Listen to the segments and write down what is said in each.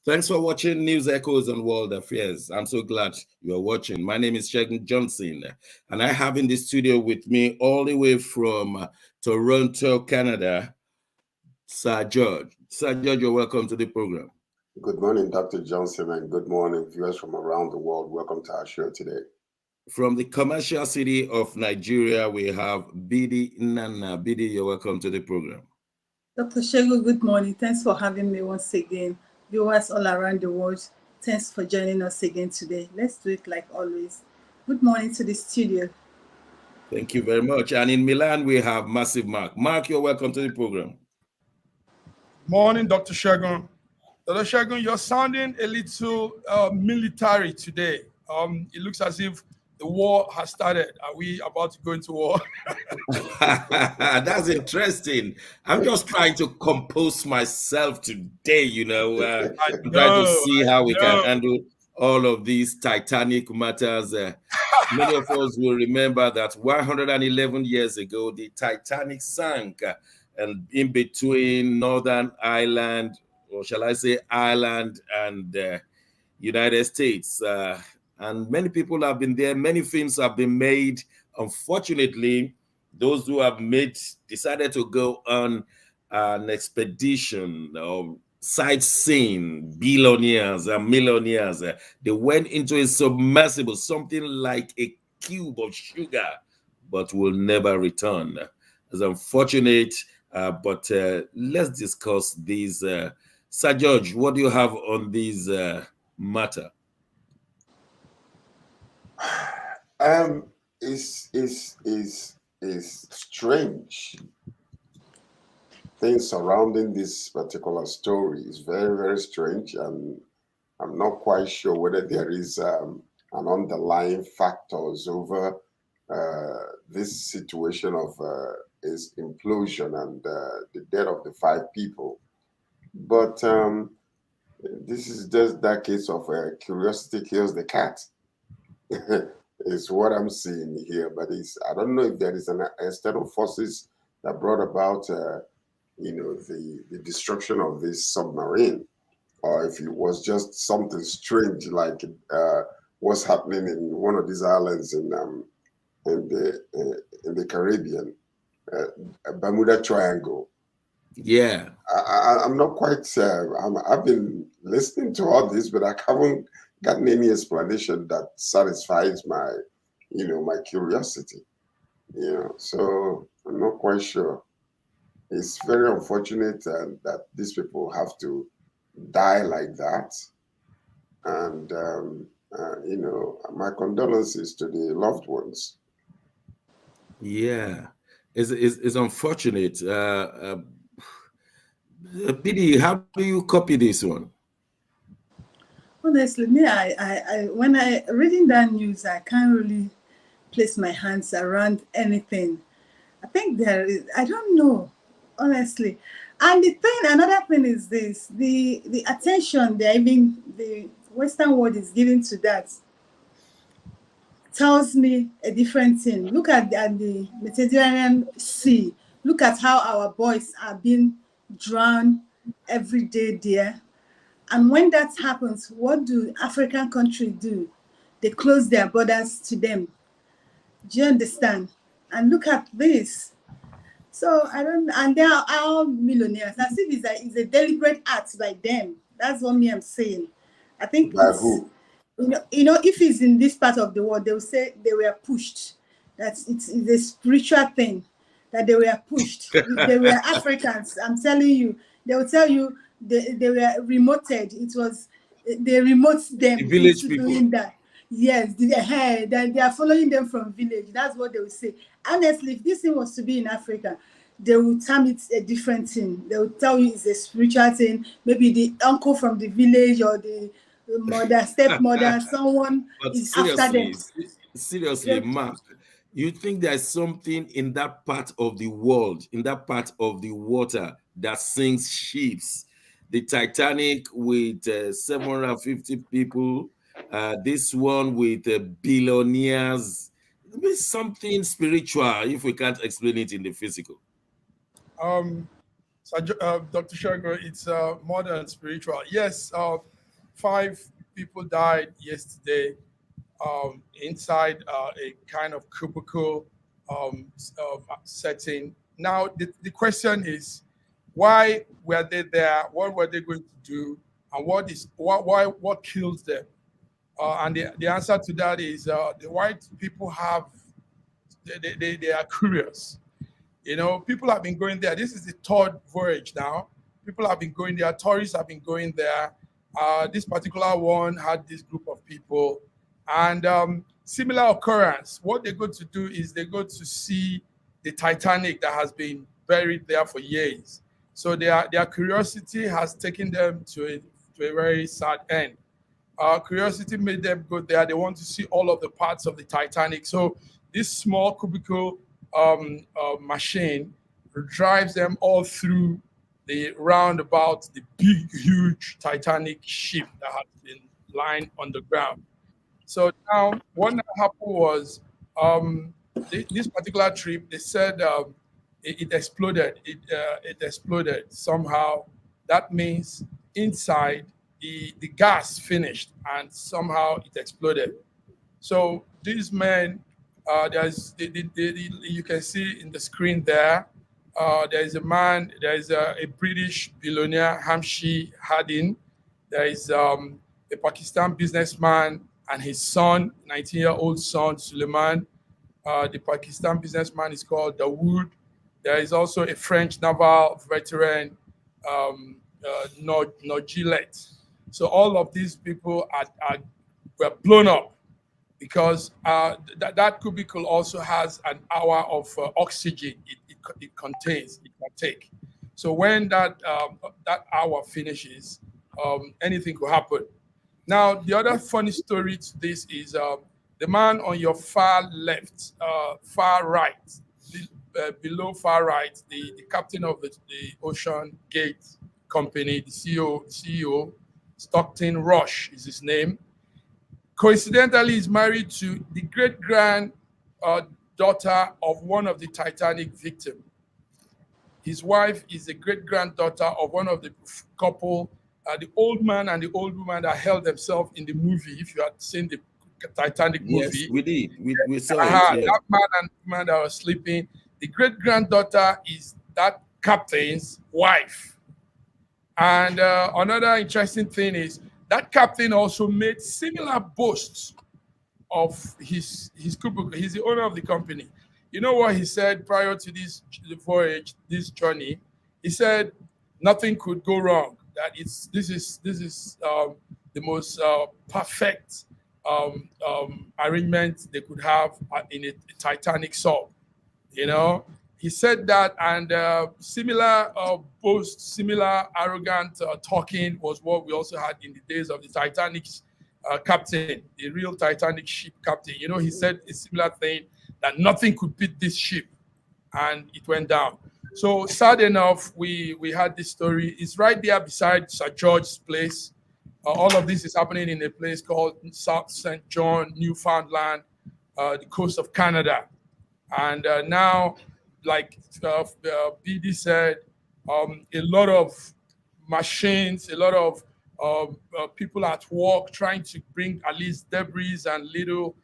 Thanks for watching News Echoes and World Affairs. I'm so glad you are watching. My name is Shegun Johnson, and I have in the studio with me all the way from Toronto, Canada, Sir George. Sir George, you're welcome to the program. Good morning, Dr. Johnson, and good morning, viewers from around the world. Welcome to our show today. From the commercial city of Nigeria, we have Bidi Nana. Bidi, you're welcome to the program. Dr. Shego, good morning. Thanks for having me once again. Viewers all around the world, thanks for joining us again today. Let's do it like always. Good morning to the studio. Thank you very much. And in Milan, we have Massive Mark. Mark, you're welcome to the program. Morning, Dr. Shegun. Dr. Shegun, you're sounding a little military today. It looks as if the war has started. Are we about to go into war? That's interesting. I'm just trying to compose myself today, trying to see how we can handle all of these Titanic matters. Many of us will remember that 111 years ago, the Titanic sank, and in between Northern Ireland, or shall I say Ireland, and United States. And many people have been there. Many films have been made. Unfortunately, those who have decided to go on an expedition or sightseeing, billionaires and millionaires, they went into a submersible, something like a cube of sugar, but will never return. It's unfortunate, but let's discuss these. Sir George, what do you have on this matter? Is strange. Things surrounding this particular story is very, very strange, and I'm not quite sure whether there is an underlying factors over this situation of his implosion and the death of the 5 people. But this is just that case of curiosity kills the cat. Is what I'm seeing here, but I don't know if there is an external forces that brought about the destruction of this submarine, or if it was just something strange like what's happening in one of these islands in the Caribbean, Bermuda Triangle. Yeah, I'm not quite. I've been listening to all this, but I haven't gotten any explanation that satisfies my curiosity. So I'm not quite sure. It's very unfortunate that these people have to die like that, and my condolences to the loved ones. Yeah, it's unfortunate. Bidi, how do you copy this one? Honestly, me, I when I reading that news, I can't really place my hands around anything. I think there is, I don't know, honestly. And another thing is this: the attention the Western world is giving to that tells me a different thing. Look at the Mediterranean Sea. Look at how our boys are being drowned every day there. And when that happens, what do African countries do? They close their borders to them. Do you understand? And look at this. So I don't, and they are all millionaires. As if it's a deliberate act by them. That's what I'm saying. I think By who? If it's in this part of the world, they will say they were pushed. It's a spiritual thing that they were pushed. If they were Africans, I'm telling you, they will tell you they were remoted. It was they remote them The village into people. doing that. Yes, they are following them from village. That's what they will say. Honestly, if this thing was to be in Africa, they will term it a different thing. They will tell you it's a spiritual thing. Maybe the uncle from the village or the mother, stepmother, someone But is after them. seriously, Mark, you think there's something in that part of the world, in that part of the water that sinks ships? The Titanic with 750 people, this one with billionaires. There's something spiritual if we can't explain it in the physical. Dr. Shago, it's more than spiritual. Yes, 5 people died yesterday inside a kind of cubicle setting. Now, the question is, why were they there? What were they going to do? And what kills them? And the answer to that is the white people they are curious. You know, people have been going there. This is the 3rd voyage now. People have been going there. Tourists have been going there. This particular one had this group of people. And similar occurrence. What they go to do is they go to see the Titanic that has been buried there for years. So their curiosity has taken them to a very sad end. Curiosity made them go there. They want to see all of the parts of the Titanic. So this small cubicle machine drives them all through the roundabout, the big, huge Titanic ship that has been lying on the ground. So now what happened was this particular trip, they said it exploded. It exploded somehow. That means inside the gas finished and somehow it exploded. So these men, you can see in the screen there, there is a man, there is a British billionaire, Hamshi Hardin. There is a Pakistan businessman and his son, 19-year-old son, Suleiman. The Pakistan businessman is called Dawood. There is also a French naval veteran, Nogilet. So all of these people were blown up because that cubicle also has an hour of oxygen it contains, it can take. So when that hour finishes, anything could happen. Now, the other funny story to this is the man on your far left, far right, below far right, the captain of the Ocean Gate company, the CEO, Stockton Rush is his name. Coincidentally, he's married to the great-grand daughter of one of the Titanic victims. His wife is the great-granddaughter of one of the couple, the old man and the old woman that held themselves in the movie. If you had seen the Titanic movie. Yes, we did. We saw it. Yeah. That man and woman that was sleeping. The great-granddaughter is that captain's wife. And another interesting thing is that captain also made similar boasts of his cubicle. He's the owner of the company. You know what he said prior to this voyage, this journey? He said nothing could go wrong. That this is the most perfect arrangement they could have in a Titanic sub. You know, he said that, and similar boast, similar arrogant talking was what we also had in the days of the Titanic's captain, the real Titanic ship captain. You know, he said a similar thing, that nothing could beat this ship, and it went down. So sad enough, we had this story. It's right there beside Sir George's place. All of this is happening in a place called South St. John, Newfoundland, the coast of Canada. And now, like BD said, a lot of machines, a lot of people at work trying to bring at least debris and little.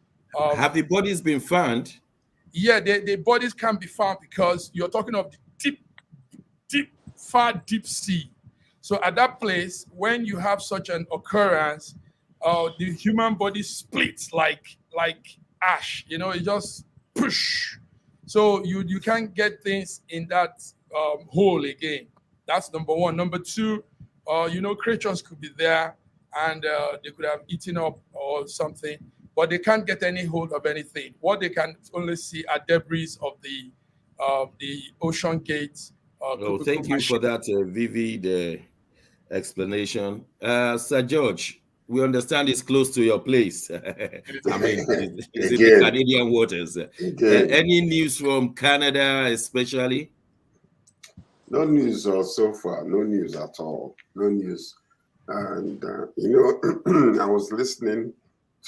Have the bodies been found? Yeah, the bodies can't be found because you're talking of the far deep sea. So at that place, when you have such an occurrence, the human body splits like ash. You know, it just push. So you can't get things in that hole again. That's number one. Number two, creatures could be there and they could have eaten up or something, but they can't get any hold of anything. What they can only see are debris of the Ocean Gate. Thank you for that vivid explanation. Sir George, we understand it's close to your place. I mean, it's in the Canadian waters. Any news from Canada, especially? No news so far. No news at all. No news. And, I was listening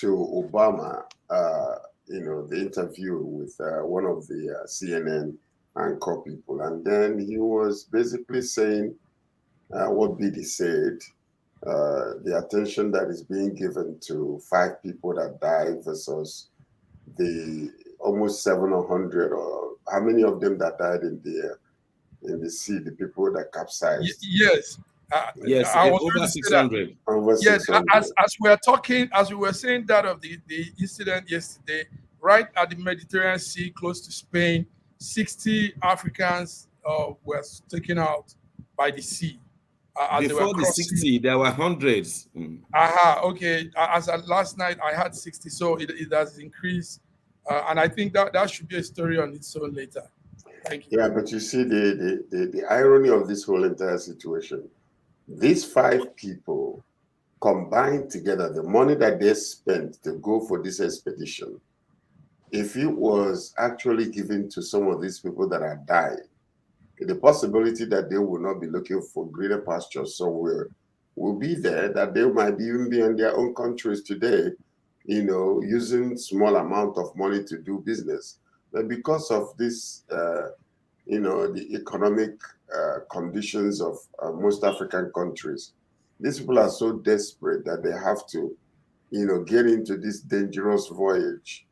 to Obama, the interview with one of the CNN anchor people. And then he was basically saying what BD said, the attention that is being given to 5 people that died versus the almost 700, or how many of them that died in the sea, the people that capsized. Yes. Yes, I was over going to say that. 600. Over Yes, 600. as we are talking, as we were saying that of the incident yesterday, right at the Mediterranean Sea, close to Spain, 60 Africans were taken out by the sea as they were Before the crossing. 60, there were hundreds. Okay. As at last night, I had 60, so it has increased, and I think that should be a story on its own later. Thank you. Yeah, but you see the irony of this whole entire situation. These 5 people combined together, the money that they spent to go for this expedition, if it was actually given to some of these people that are dying, the possibility that they will not be looking for greener pastures somewhere will be there, that they might even be in their own countries today, using small amount of money to do business. But because of this, the economic conditions of most African countries, these people are so desperate that they have to, get into this dangerous voyage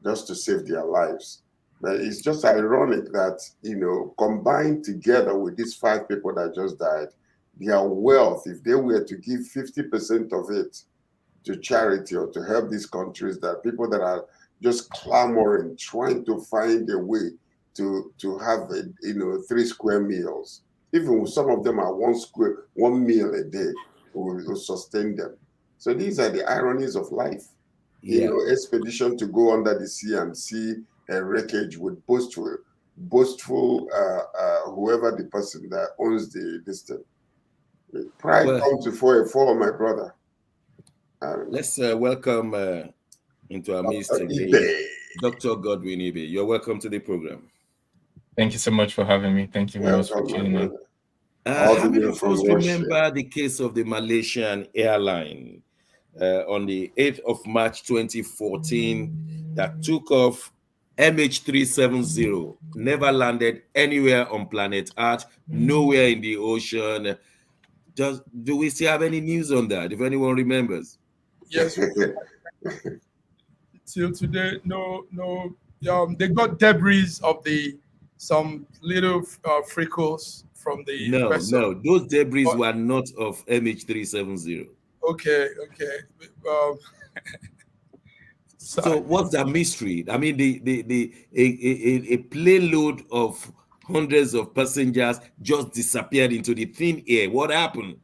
just to save their lives. But it's just ironic that, combined together with these 5 people that just died, their wealth, if they were to give 50% of it to charity or to help these countries, that people that are just clamoring, trying to find a way to have 3 square meals. Even some of them are 1 meal a day will sustain them. So these are the ironies of life. Yeah. Expedition to go under the sea and see a wreckage with boastful whoever the person that owns this thing. Pride comes before a fall, my brother. Let's welcome into our midst today Dr. Godwin Ibe. You're welcome to the program. Thank you so much for having me. Thank you very much for tuning in. How many of us remember the case of the Malaysian airline on the 8th of March 2014 that took off MH370, never landed anywhere on planet Earth, nowhere in the ocean? Do we still have any news on that, if anyone remembers? Yes. Till today, no. They got debris of some little freckles from the vessel. No, those debris were not of MH370. Okay. So what's the mystery? I mean, a plane load of hundreds of passengers just disappeared into the thin air. What happened?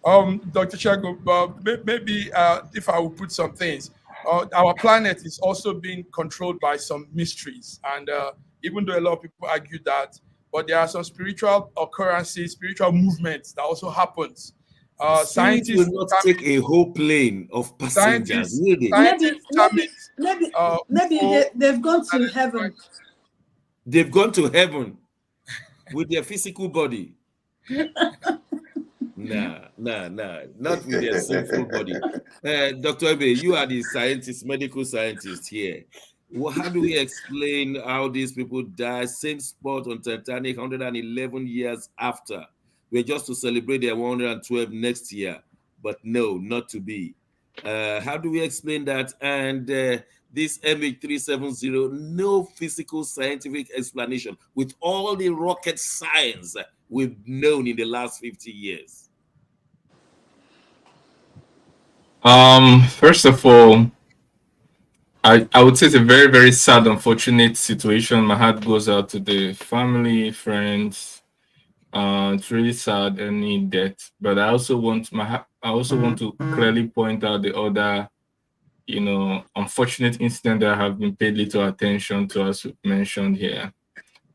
Dr. Chago, maybe if I will put some things, our planet is also being controlled by some mysteries, and even though a lot of people argue that, but there are some spiritual occurrences, spiritual movements that also happens. Scientists will not take a whole plane of passengers, will they? Maybe they've gone to heaven. They've gone to heaven with their physical body. Nah, not with their sinful body. Dr. Ebe, you are the scientist, medical scientist here. How do we explain how these people died? Same spot on Titanic, 111 years after. We're just to celebrate their 112 next year, but no, not to be. How do we explain that? And this MH370, no physical scientific explanation with all the rocket science we've known in the last 50 years. First of all, I would say it's a very, very sad, unfortunate situation. My heart goes out to the family, friends. It's really sad, any death. But I also want to clearly point out the other, unfortunate incident that have been paid little attention to, as we mentioned here,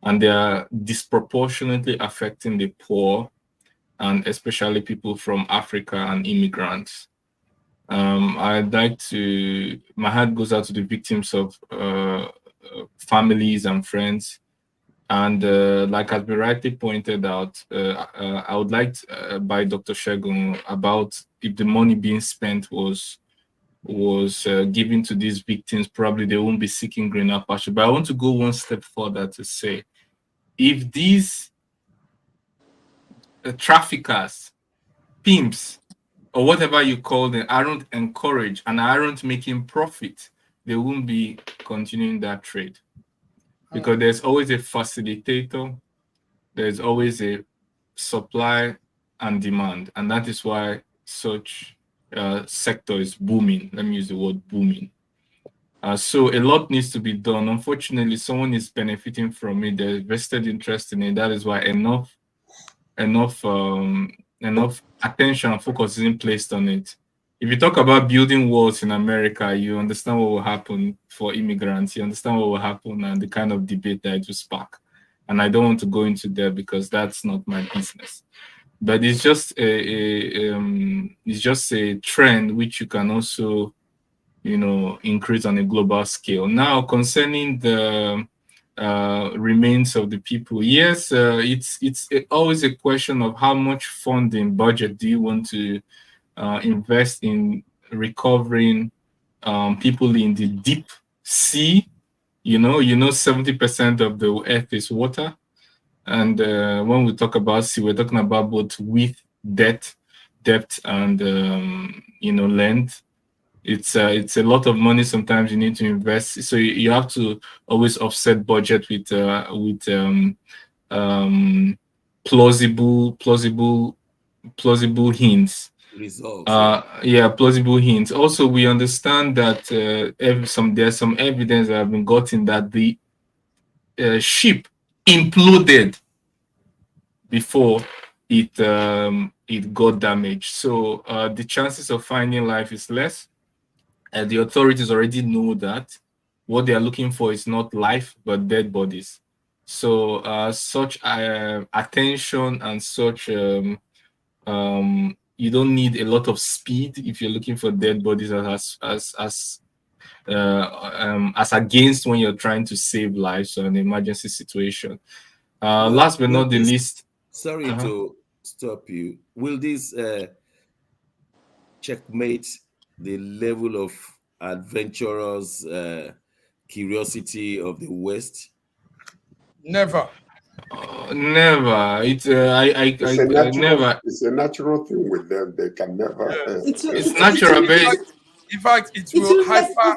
and they are disproportionately affecting the poor, and especially people from Africa and immigrants. I'd like to, my heart goes out to the victims of families and friends. And like has been rightly pointed out, I would like to, by Dr. Shegun, about if the money being spent was given to these victims, probably they won't be seeking greener pasture. But I want to go one step further to say, if these traffickers pimps or whatever you call them aren't encouraged and aren't making profit, they won't be continuing that trade. Because there's always a facilitator, there's always a supply and demand, and that is why such sector is booming. Let me use the word booming. So a lot needs to be done. Unfortunately, someone is benefiting from it. There's vested interest in it. That is why enough attention and focus isn't placed on it. If you talk about building walls in America, you understand what will happen for immigrants. You understand what will happen and the kind of debate that it will spark. And I don't want to go into that because that's not my business. But it's just a trend which you can also, increase on a global scale. Now, concerning the remains of the people, yes, it's always a question of how much funding budget do you want to invest in recovering people in the deep sea. 70% of the earth is water, and when we talk about sea, we're talking about both width, depth, and length. It's a lot of money. Sometimes you need to invest, so you have to always offset budget with plausible hints. Results. Plausible hints. Also, we understand that there's some evidence that have been gotten that the ship imploded before it got damaged. So the chances of finding life is less. The authorities already know that what they are looking for is not life but dead bodies. So such attention and such you don't need a lot of speed if you're looking for dead bodies as against when you're trying to save lives or an emergency situation. Last but not the least. Sorry to stop you. Will this checkmate the level of adventurous curiosity of the West? Never. Never. It's never. It's a natural thing with them. They can never. It's natural. In fact, it will hyper.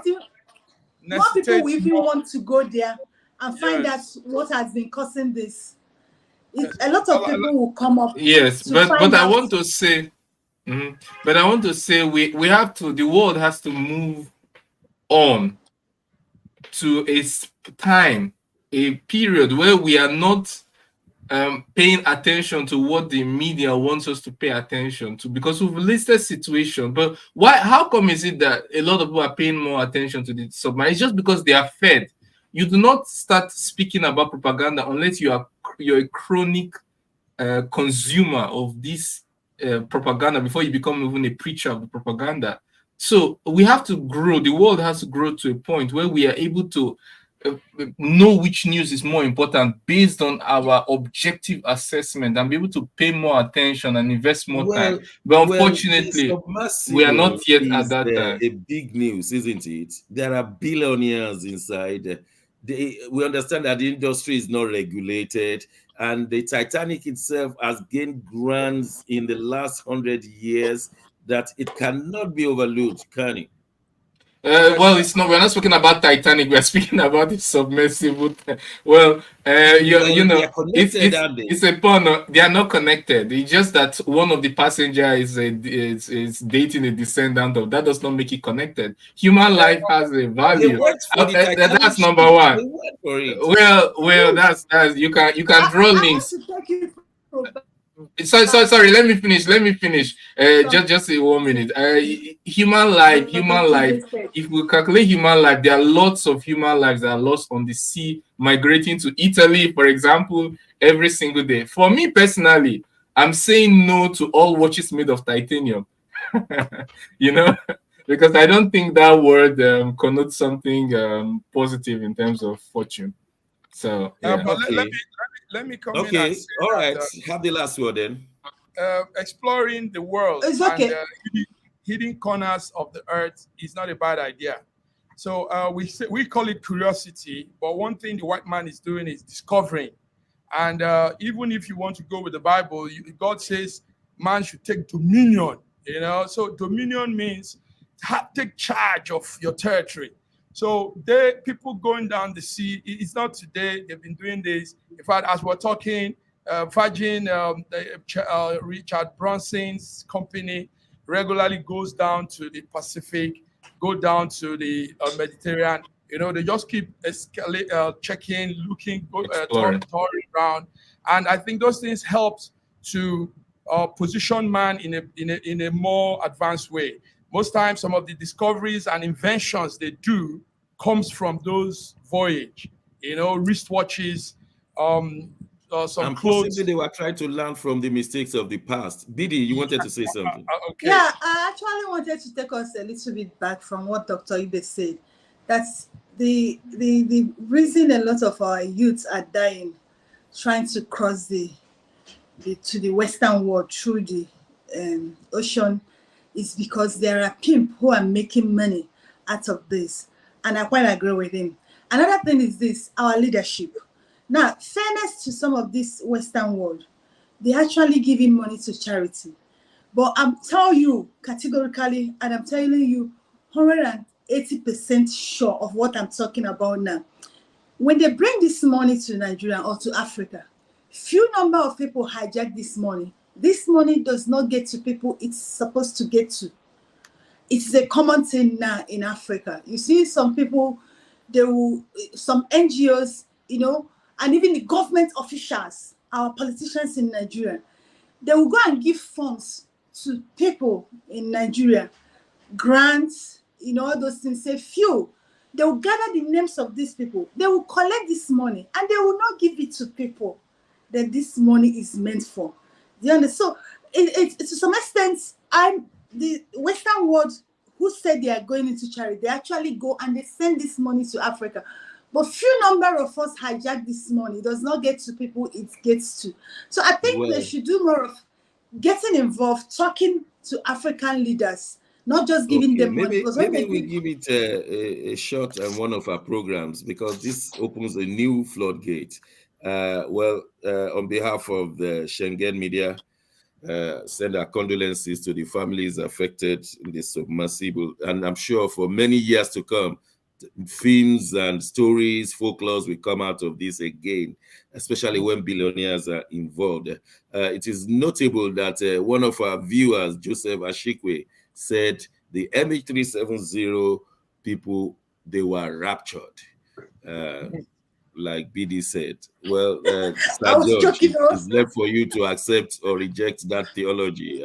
More people will even want to go there and find out what has been causing this. A lot of people will come up. Yes, but I want to say, we have to. The world has to move on to a time, a period where we are not paying attention to what the media wants us to pay attention to, because we've listed situation. But why? How come is it that a lot of people are paying more attention to the submarine? It's just because they are fed. You do not start speaking about propaganda unless you're a chronic consumer of this propaganda before you become even a preacher of the propaganda. So we have to grow. The world has to grow to a point where we are able to know which news is more important based on our objective assessment and be able to pay more attention and invest more time. But unfortunately, we are not yet at that time. A big news, isn't it? There are billionaires inside. We understand that the industry is not regulated, and the Titanic itself has gained grants in the last 100 years that it cannot be overlooked, can it? Well, it's not. We're not speaking about Titanic. We're speaking about the submersible. Well, it's a pun. They are not connected. It's just that one of the passengers is dating a descendant of. That does not make it connected. Human life has a value. That's number one. Well, that's you can draw links. Sorry. Let me finish. Just 1 minute. Human life. If we calculate human life, there are lots of human lives that are lost on the sea, migrating to Italy, for example, every single day. For me personally, I'm saying no to all watches made of titanium. Because I don't think that word connotes something positive in terms of fortune. So yeah. But let me come in and say all right. Have the last word then. Exploring the world and hidden corners of the earth is not a bad idea. So we call it curiosity, but one thing the white man is doing is discovering. And even if you want to go with the Bible, God says, man should take dominion, So dominion means take charge of your territory. So people going down the sea, it's not today, they've been doing this. In fact, as we're talking, Virgin, Richard Branson's company regularly goes down to the Pacific, go down to the Mediterranean. They just keep checking, looking, touring around. And I think those things helps to position man in a more advanced way. Most times, some of the discoveries and inventions they do comes from those voyage. Wristwatches, some clothes. Possibly they were trying to learn from the mistakes of the past. Didi, you wanted to say something? Okay. Yeah, I actually wanted to take us a little bit back from what Dr. Ibe said. That's the reason a lot of our youths are dying trying to cross to the Western world through the ocean is because there are pimps who are making money out of this. And I quite agree with him. Another thing is this, our leadership. Now, fairness to some of this Western world, they actually giving money to charity. But I'm telling you categorically, and I'm telling you 180% sure of what I'm talking about now. When they bring this money to Nigeria or to Africa, few number of people hijack this money. This money does not get to people it's supposed to get to. It's a common thing now in Africa. You see some people, some NGOs, and even the government officials, our politicians in Nigeria, they will go and give funds to people in Nigeria, grants, all those things, say few. They will gather the names of these people. They will collect this money and they will not give it to people that this money is meant for. Do you understand? So it's to some extent, the Western world who said they are going into charity, they actually go and they send this money to Africa. But few number of us hijack this money. It does not get to people it gets to. So I think they should do more of getting involved, talking to African leaders, not just giving them money. Maybe we give it a shot on one of our programs because this opens a new floodgate. On behalf of the Schengen media, send our condolences to the families affected in the submersible. And I'm sure for many years to come, films and stories, folklores will come out of this again, especially when billionaires are involved. It is notable that one of our viewers, Joseph Ashikwe, said the MH370 people, they were raptured. Like BD said, well, Judge, it's left for you to accept or reject that theology.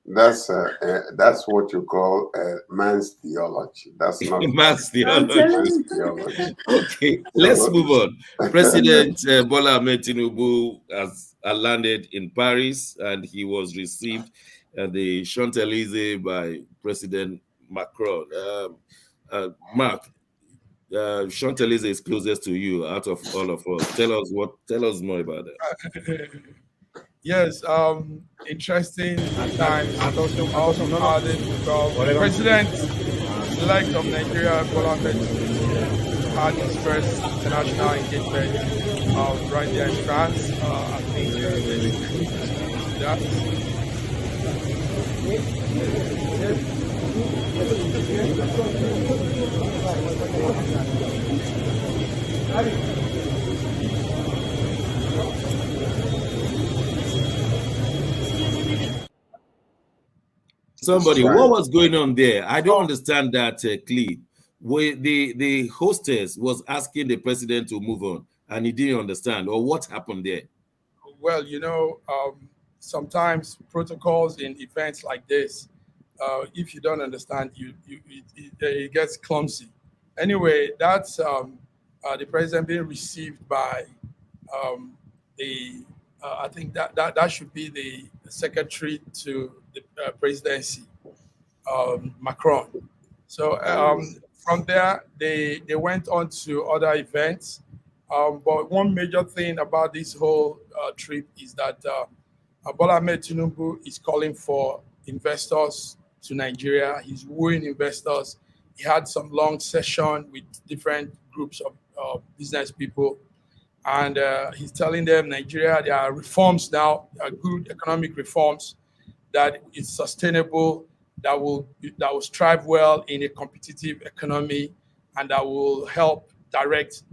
That's what you call man's theology. That's not man's theology. Okay, let's move on. President Bola Ahmed Tinubu has landed in Paris, and he was received at the Champs-Élysées by President Macron. Mark, Champs-Élysées is closest to you out of all of us. Tell us more about that. Yes, interesting times. Also noted because President-elect of Nigeria, Bola Ahmed Tinubu, had his first international engagement right there in France. I think that. Somebody, what was going on there? I don't understand that clip. Where the hostess was asking the president to move on, and he didn't understand, or what happened there? Well, sometimes protocols in events like this, if you don't understand, it gets clumsy. Anyway, that's the president being received by I think that should be the secretary to the presidency, Macron. So from there, they went on to other events. But one major thing about this whole trip is that Bola Ahmed Tinubu is calling for investors to Nigeria. He's wooing investors. He had some long session with different groups of business people. and he's telling them Nigeria, there are reforms now, there are good economic reforms that is sustainable, that will strive well in a competitive economy, and that will help direct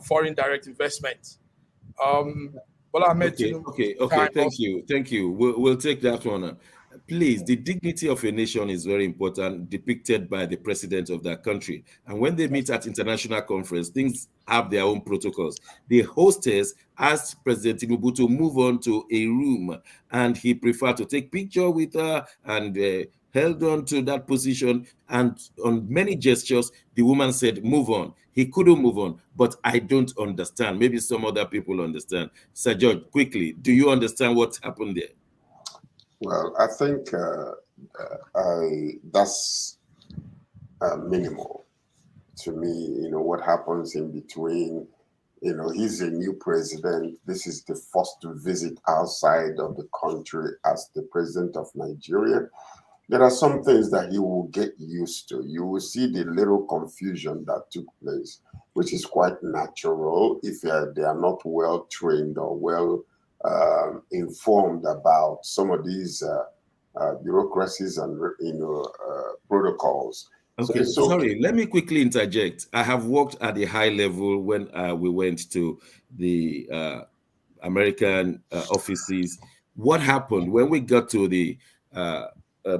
foreign direct investment. Okay. Thank you. We'll take that one. Please, the dignity of a nation is very important, depicted by the president of that country. And when they meet at international conference, things have their own protocols. The hostess asked President Tinubu to move on to a room, and he preferred to take picture with her and held on to that position. And on many gestures, the woman said, move on. He couldn't move on, but I don't understand. Maybe some other people understand. Sir George, quickly, do you understand what happened there? Well, I think that's minimal to me. You know, what happens in between, you know, he's a new president. This is the first to visit outside of the country as the president of Nigeria. There are some things that he will get used to. You will see the little confusion that took place, which is quite natural if they are not well trained or well informed about some of these bureaucracies and protocols. Okay, so sorry, let me quickly interject. I have worked at a high level when we went to the American offices. What happened when we got to the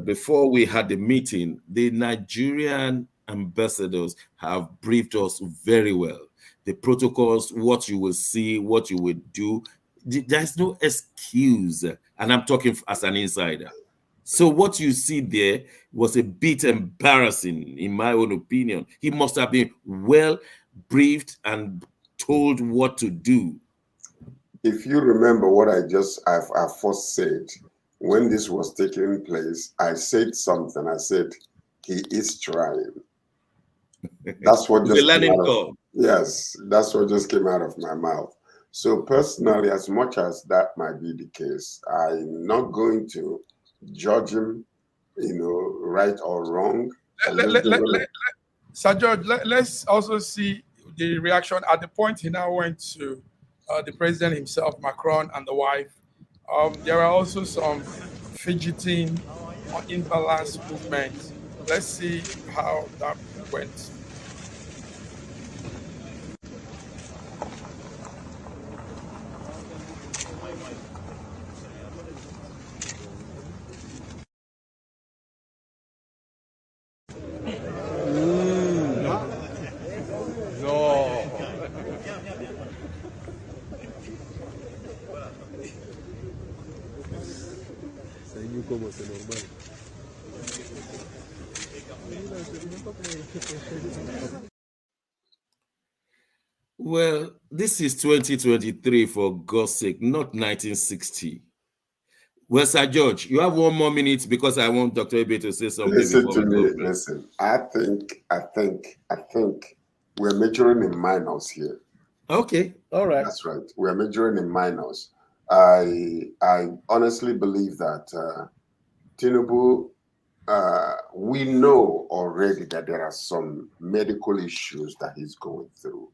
before we had the meeting, the Nigerian ambassadors have briefed us very well. The protocols, what you will see, what you will do. There's no excuse, and I'm talking as an insider. So what you see there was a bit embarrassing, in my own opinion. He must have been well briefed and told what to do. If you remember what I first said, when this was taking place, I said something. I said, he is trying. That's what just came out of, yes, that's what just came out of my mouth. So personally, as much as that might be the case, I'm not going to judge him, you know, right or wrong. Sir George, let's also see the reaction at the point he now went to the president himself, Macron, and the wife. There are also some fidgeting or imbalanced movements. Let's see how that went. Well, this is 2023, for God's sake, not 1960. Well, Sir George, you have 1 more minute because I want Dr. Ibe to say something. Listen to me. Listen, I think we're measuring in minors here. Okay, all right. That's right. We're measuring in minors. I honestly believe that Tinubu, we know already that there are some medical issues that he's going through.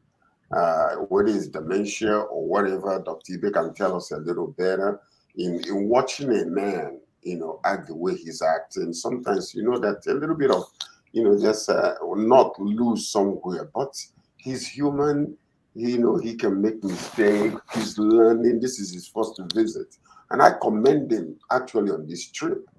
Whether it's dementia or whatever, Dr. Ibe can tell us a little better. In watching a man, you know, act the way he's acting, sometimes, you know, that a little bit of, you know, just not lose somewhere, but he's human. You know, he can make mistakes. He's learning. This is his first visit. And I commend him actually on this trip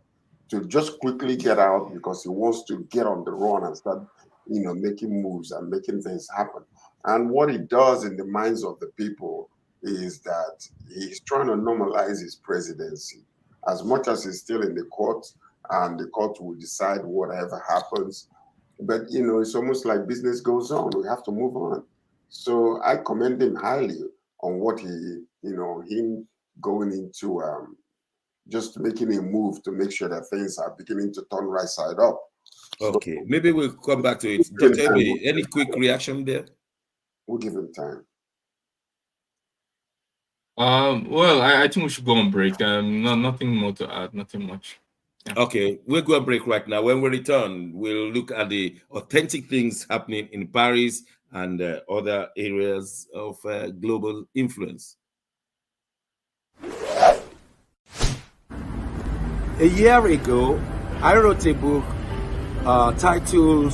to just quickly get out because he wants to get on the run and start, you know, making moves and making things happen. And what he does in the minds of the people is that he's trying to normalize his presidency. As much as he's still in the court, and the court will decide whatever happens. But, you know, it's almost like business goes on. We have to move on. So I commend him highly on what he, you know, him going into just making a move to make sure that things are beginning to turn right side up. Okay, so maybe we'll come back to it. Dr. Ebe, any quick reaction there? We'll give him time. Well, I think we should go on break. Nothing more to add, nothing much. Yeah. Okay, we'll go on break right now. When we return, we'll look at the authentic things happening in Paris and other areas of global influence. A year ago, I wrote a book titled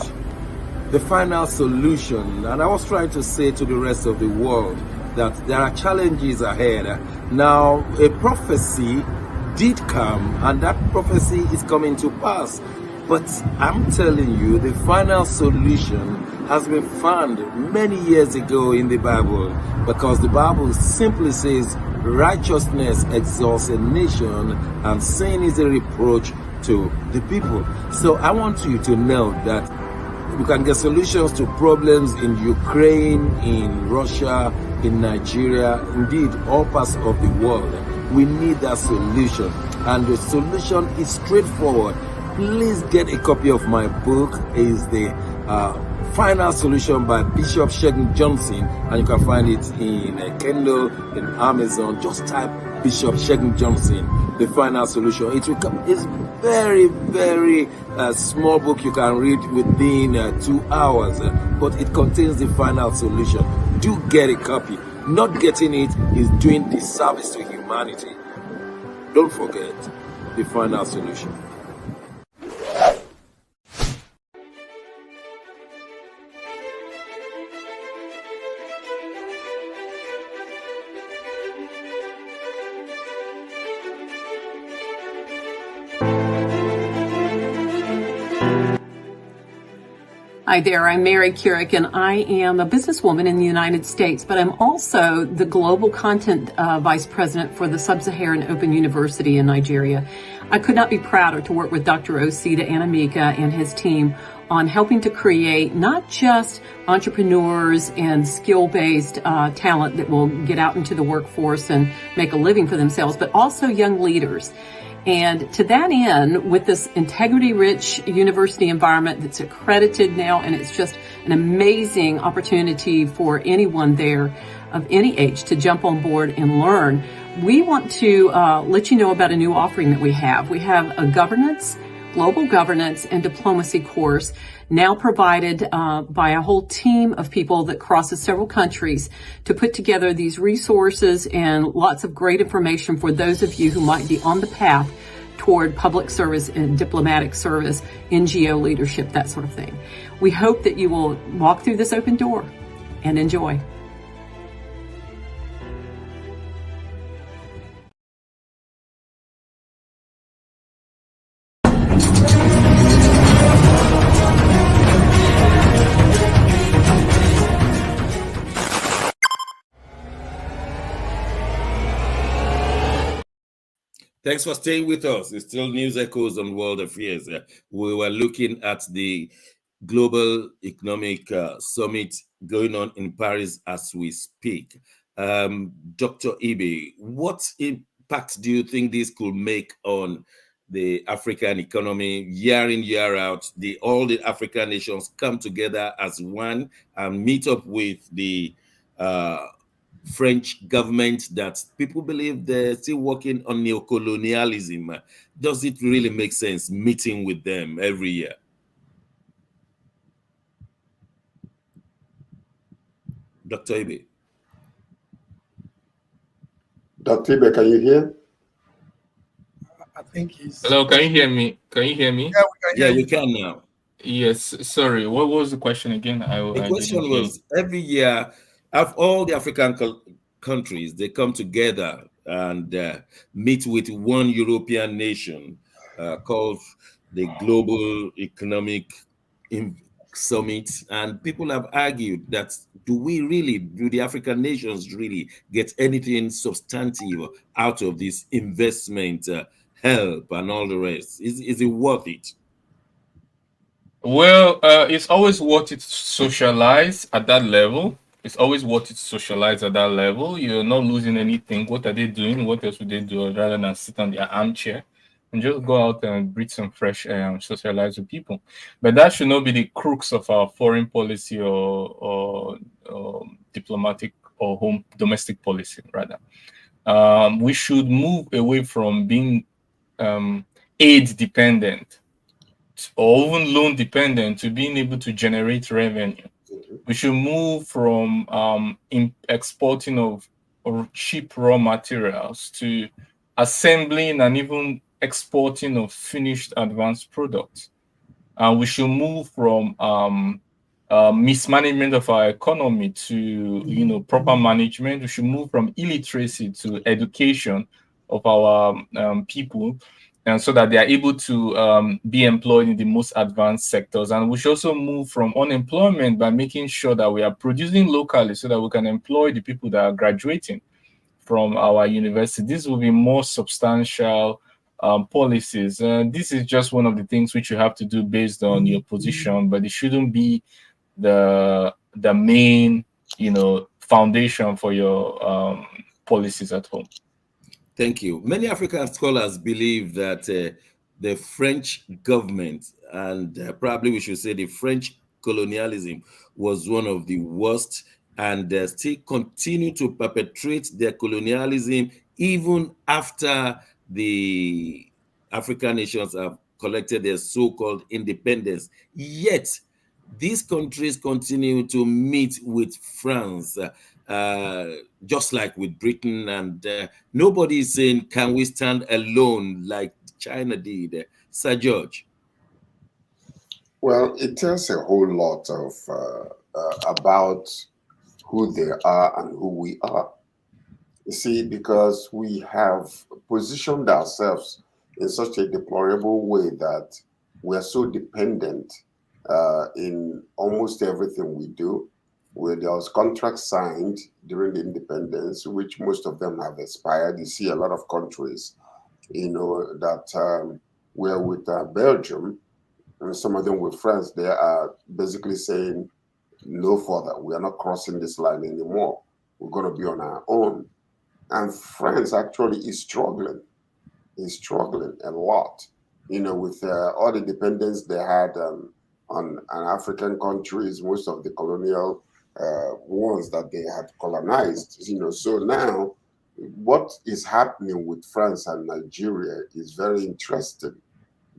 The Final Solution, and I was trying to say to the rest of the world that there are challenges ahead. Now, a prophecy did come, and that prophecy is coming to pass. But I'm telling you, the final solution has been found many years ago in the Bible, because the Bible simply says righteousness exalts a nation and sin is a reproach to the people. So I want you to know that you can get solutions to problems in Ukraine, in Russia, in Nigeria, indeed all parts of the world. We need that solution, and the solution is straightforward. Please get a copy of my book. It's the Final Solution by Bishop Shegun Johnson, and you can find it in Kindle, in Amazon. Just type Bishop Shegun Johnson, The Final Solution. It's very, very small book you can read within 2 hours, but it contains the final solution. Do get a copy. Not getting it is doing disservice to humanity. Don't forget The Final Solution. Hi there, I'm Mary Keurig, and I am a businesswoman in the United States, but I'm also the Global Content Vice President for the Sub-Saharan Open University in Nigeria. I could not be prouder to work with Dr. Osita Anamika and his team on helping to create not just entrepreneurs and skill-based talent that will get out into the workforce and make a living for themselves, but also young leaders. And to that end, with this integrity-rich university environment that's accredited now, and it's just an amazing opportunity for anyone there of any age to jump on board and learn, we want to let you know about a new offering that we have. We have a global governance and diplomacy course now provided by a whole team of people that crosses several countries to put together these resources and lots of great information for those of you who might be on the path toward public service and diplomatic service, NGO leadership, that sort of thing. We hope that you will walk through this open door and enjoy. Thanks for staying with us. It's still News Echoes on World Affairs. We were looking at the Global Economic Summit going on in Paris as we speak. Dr. Ibe, what impact do you think this could make on the African economy year in, year out? All the African nations come together as one and meet up with the French government that people believe they're still working on neocolonialism. Does it really make sense meeting with them every year? Dr. Ibe. Dr. Ibe, can you hear? I think he's... Hello, can you hear me? Can you hear me? Yeah, we can hear you can now. Yes, sorry. What was the question again? The question was, every year, of all the African countries, they come together and meet with one European nation called the Global Economic Summit. And people have argued that do the African nations really get anything substantive out of this investment, help, and all the rest? Is it worth it? Well, it's always worth it to socialize at that level. It's always worth it to socialize at that level. You're not losing anything. What are they doing? What else would they do rather than sit on their armchair and just go out and breathe some fresh air and socialize with people? But that should not be the crux of our foreign policy or diplomatic or domestic policy, rather. We should move away from being aid dependent or even loan dependent to being able to generate revenue. We should move from exporting of cheap raw materials to assembling and even exporting of finished advanced products. And we should move from mismanagement of our economy to proper management. We should move from illiteracy to education of our people, and so that they are able to be employed in the most advanced sectors. And we should also move from unemployment by making sure that we are producing locally so that we can employ the people that are graduating from our university. This will be more substantial policies. This is just one of the things which you have to do based on your position, but it shouldn't be the main foundation for your policies at home. Thank you. Many African scholars believe that the French government, and probably we should say the French colonialism, was one of the worst, and still continue to perpetrate their colonialism even after the African nations have collected their so-called independence. Yet, these countries continue to meet with France, just like with Britain, and nobody is saying, can we stand alone like China did? Sir George. Well, it tells a whole lot of about who they are and who we are. You see, because we have positioned ourselves in such a deplorable way that we are so dependent in almost everything we do. Where there was contracts signed during the independence, which most of them have expired. You see a lot of countries, that were with Belgium, and some of them with France. They are basically saying, no further. We are not crossing this line anymore. We're going to be on our own. And France actually is struggling. Is struggling a lot, with all the dependence they had on African countries, most of the colonial ones that they had colonized. So now what is happening with France and Nigeria is very interesting,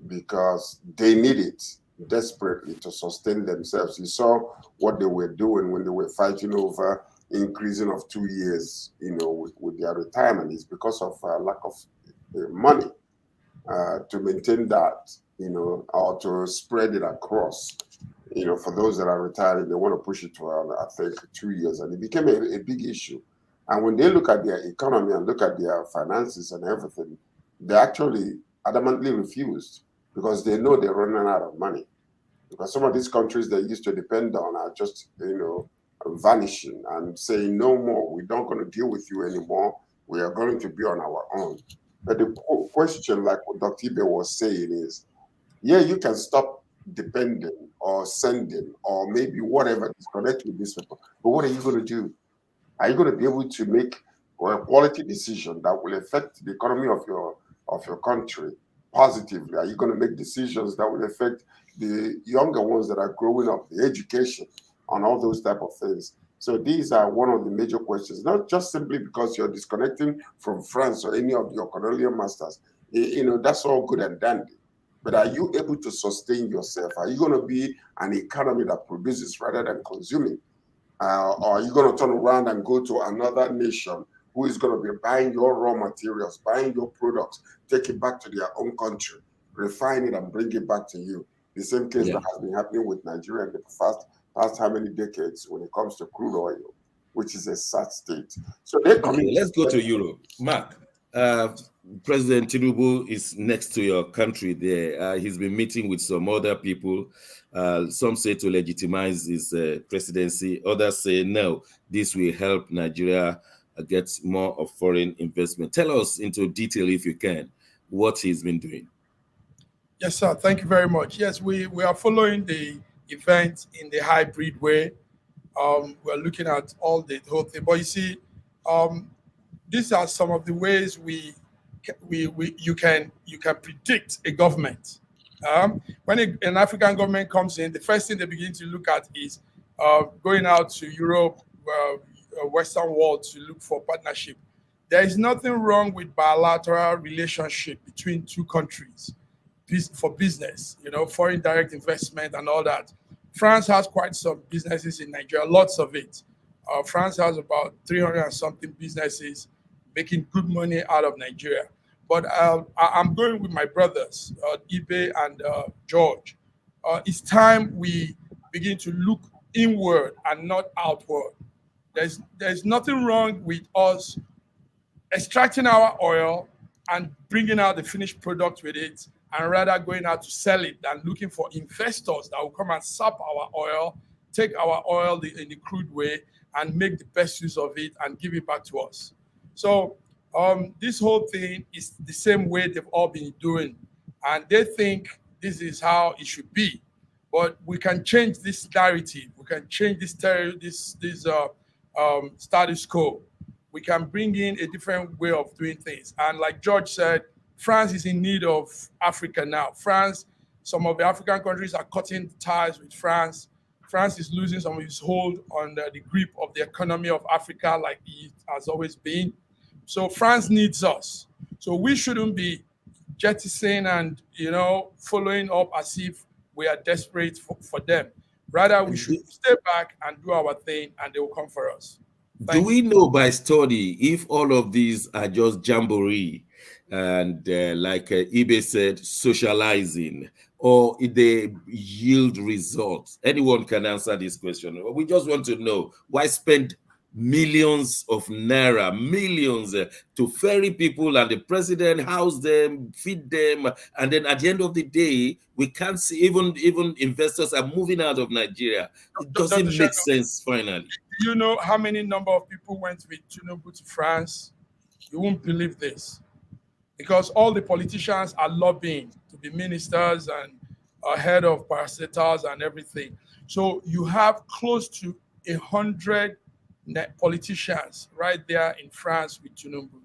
because they need it desperately to sustain themselves. You saw what they were doing when they were fighting over increasing of 2 years, with their retirement. Is because of lack of money to maintain that, or to spread it across. For those that are retiring, they want to push it to around, I think, 2 years, and it became a big issue. And when they look at their economy and look at their finances and everything, they actually adamantly refused, because they know they're running out of money. Because some of these countries they used to depend on are just, vanishing and saying, no more, we're not going to deal with you anymore. We are going to be on our own. But the question, like what Dr. Ibe was saying, is, yeah, you can stop depending or sending or maybe whatever, disconnect with these people. But what are you going to do? Are you going to be able to make a quality decision that will affect the economy of your country positively? Are you going to make decisions that will affect the younger ones that are growing up, the education, on all those type of things? So these are one of the major questions, not just simply because you're disconnecting from France or any of your colonial masters. That's all good and dandy. But are you able to sustain yourself? Are you going to be an economy that produces rather than consuming? Or are you going to turn around and go to another nation who is going to be buying your raw materials, buying your products, take it back to their own country, refine it and bring it back to you? The same case that has been happening with Nigeria in the past how many decades when it comes to crude oil, which is a sad state. So they're coming. Let's go to Europe. Mark, President Tinubu is next to your country there. He's been meeting with some other people. Some say to legitimize his presidency. Others say, no, this will help Nigeria get more of foreign investment. Tell us into detail, if you can, what he's been doing. Yes, sir. Thank you very much. Yes, we are following the event in the hybrid way. We're looking at all the whole thing. But you see, these are some of the ways you can predict a government. When an African government comes in, the first thing they begin to look at is going out to Europe, Western world, to look for partnership. There is nothing wrong with bilateral relationship between two countries for business, foreign direct investment and all that. France has quite some businesses in Nigeria, lots of it. France has about 300 and something businesses making good money out of Nigeria. But I'm going with my brothers, Ibe and George. It's time we begin to look inward and not outward. There's nothing wrong with us extracting our oil and bringing out the finished product with it, and rather going out to sell it than looking for investors that will come and sap our oil, take our oil in the crude way, and make the best use of it and give it back to us. So this whole thing is the same way they've all been doing, and they think this is how it should be. But we can change this narrative. We can change this status quo. We can bring in a different way of doing things. And like George said, France is in need of Africa now. France, some of the African countries are cutting ties with France. France is losing some of its hold on the grip of the economy of Africa like it has always been. So France needs us. So we shouldn't be jettisoning and, following up as if we are desperate for them. Rather, we should stay back and do our thing, and they will come for us. Do we know by study if all of these are just jamboree and, like Ibe said, socializing, or if they yield results? Anyone can answer this question. We just want to know, why spend millions of naira, millions to ferry people, and the president house them, feed them, and then at the end of the day, we can't see even investors are moving out of Nigeria. It doesn't make sense finally. Do you know how many number of people went with Tinubu to France? You won't believe this. Because all the politicians are lobbying to be ministers and head of parastatals and everything. So you have close to 100 politicians right there in France with Tinubu.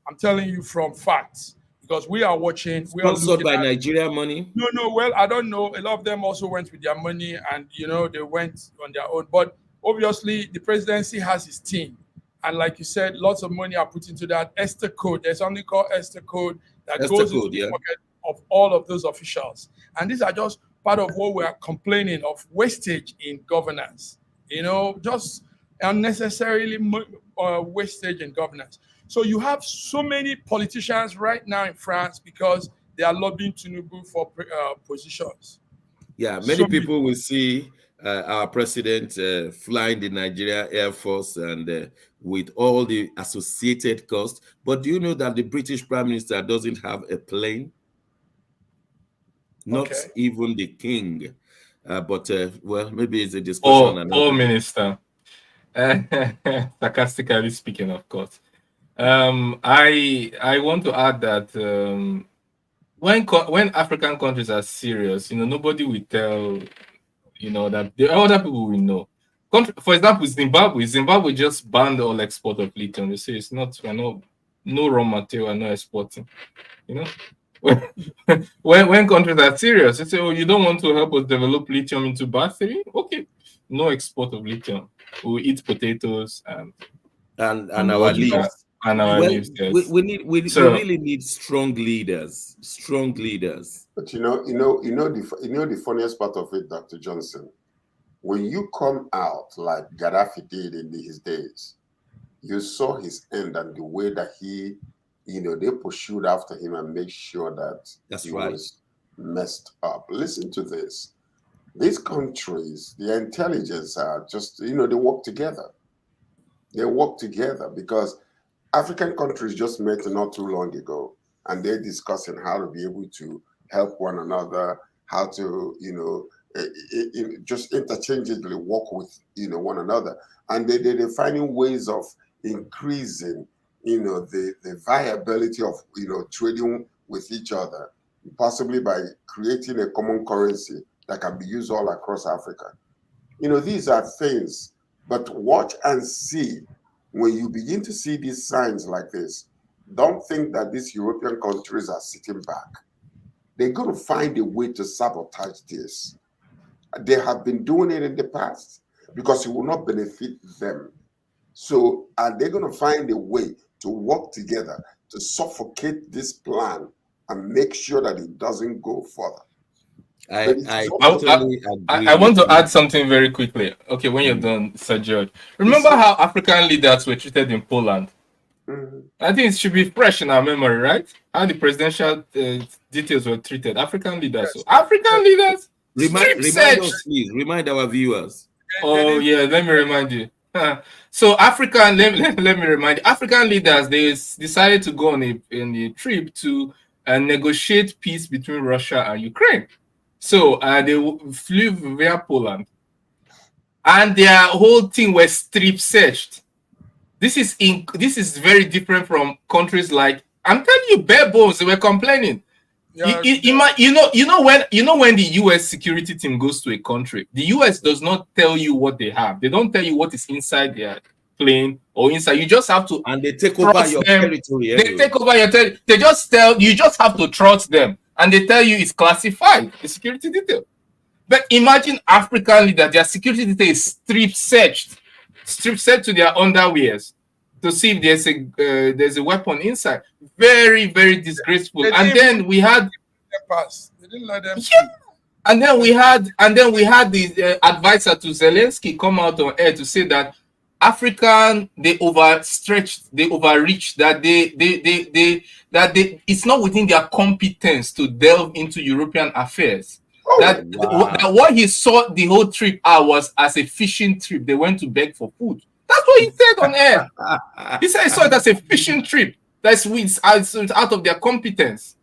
I'm telling you from facts, because we are watching. We are sponsored by Nigeria money? No. Well, I don't know. A lot of them also went with their money, and they went on their own. But obviously, the presidency has its team. And like you said, lots of money are put into that Esther code. There's something called Esther code that goes into the pocket of all of those officials. And these are just part of what we are complaining of, wastage in governance. Just unnecessarily wastage in governance. So you have so many politicians right now in France because they are lobbying Tinubu for positions. Yeah, many people will see our president flying the Nigeria Air Force and with all the associated costs. But do you know that the British Prime Minister doesn't have a plane? Not even the king. But maybe it's a discussion. Or minister. Sarcastically speaking, of course. I want to add that when African countries are serious, nobody will tell, that the other people will know. For example, Zimbabwe just banned all export of lithium. They say it's not, no raw material, no exporting. When countries are serious, they say, oh, you don't want to help us develop lithium into battery? Okay, no export of lithium. We'll eat potatoes and our leaves. And our leaves. Yes. We really need strong leaders. Strong leaders. But the funniest part of it, Dr. Johnson, when you come out like Gaddafi did in his days, you saw his end and the way that he, they pursued after him and made sure that he was messed up. Listen to this. These countries, the intelligence are just, they work together. They work together because African countries just met not too long ago, and they're discussing how to be able to help one another, how to, just interchangeably work with, one another. And they're finding ways of increasing, the viability of, trading with each other, possibly by creating a common currency that can be used all across Africa. These are things, but watch and see. When you begin to see these signs like this, don't think that these European countries are sitting back. They're going to find a way to sabotage this. They have been doing it in the past because it will not benefit them. So, and they're going to find a way to work together to suffocate this plan and make sure that it doesn't go further. I totally agree. I want to add something very quickly. Okay, when you're done, Sir George. Remember how African leaders were treated in Poland? I think it should be fresh in our memory, right? How the presidential details were treated. African leaders. So African leaders. Remind us, please. Remind our viewers. Oh yeah, let me remind you. So African, let me remind you, African leaders, they decided to go on a trip to negotiate peace between Russia and Ukraine. So they flew via Poland, and their whole thing was strip searched. This is very different from countries like, I'm telling you, bare bones. They were complaining. Yeah, you know when the U.S. security team goes to a country, the U.S. does not tell you what they have. They don't tell you what is inside their plane or inside. You just have to, and they take over your territory. Anyway. They take over your territory. They just tell you just have to trust them, and they tell you it's classified, the security detail. But imagine African leaders, their security detail is strip searched to their underwears to see if there's a weapon inside. Very, very disgraceful. And then we had they didn't let them. Yeah. And then we had the advisor to Zelensky come out on air to say that African, they overstretched, they overreached, that it's not within their competence to delve into European affairs. That what he saw the whole trip was as a fishing trip. They went to beg for food. That's what he said on air. He said he saw it as a fishing trip. That's out of their competence.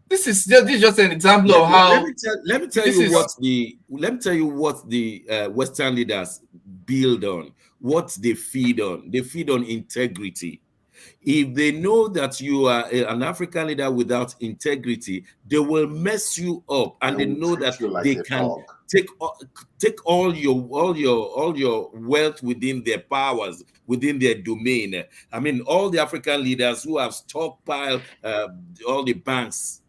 This is just an example of how. Let me tell you what the Western leaders build on, what they feed on. They feed on integrity. If they know that you are an African leader without integrity, they will mess you up, and they know that they can take all your wealth within their powers, within their domain. I mean, all the African leaders who have stockpiled all the banks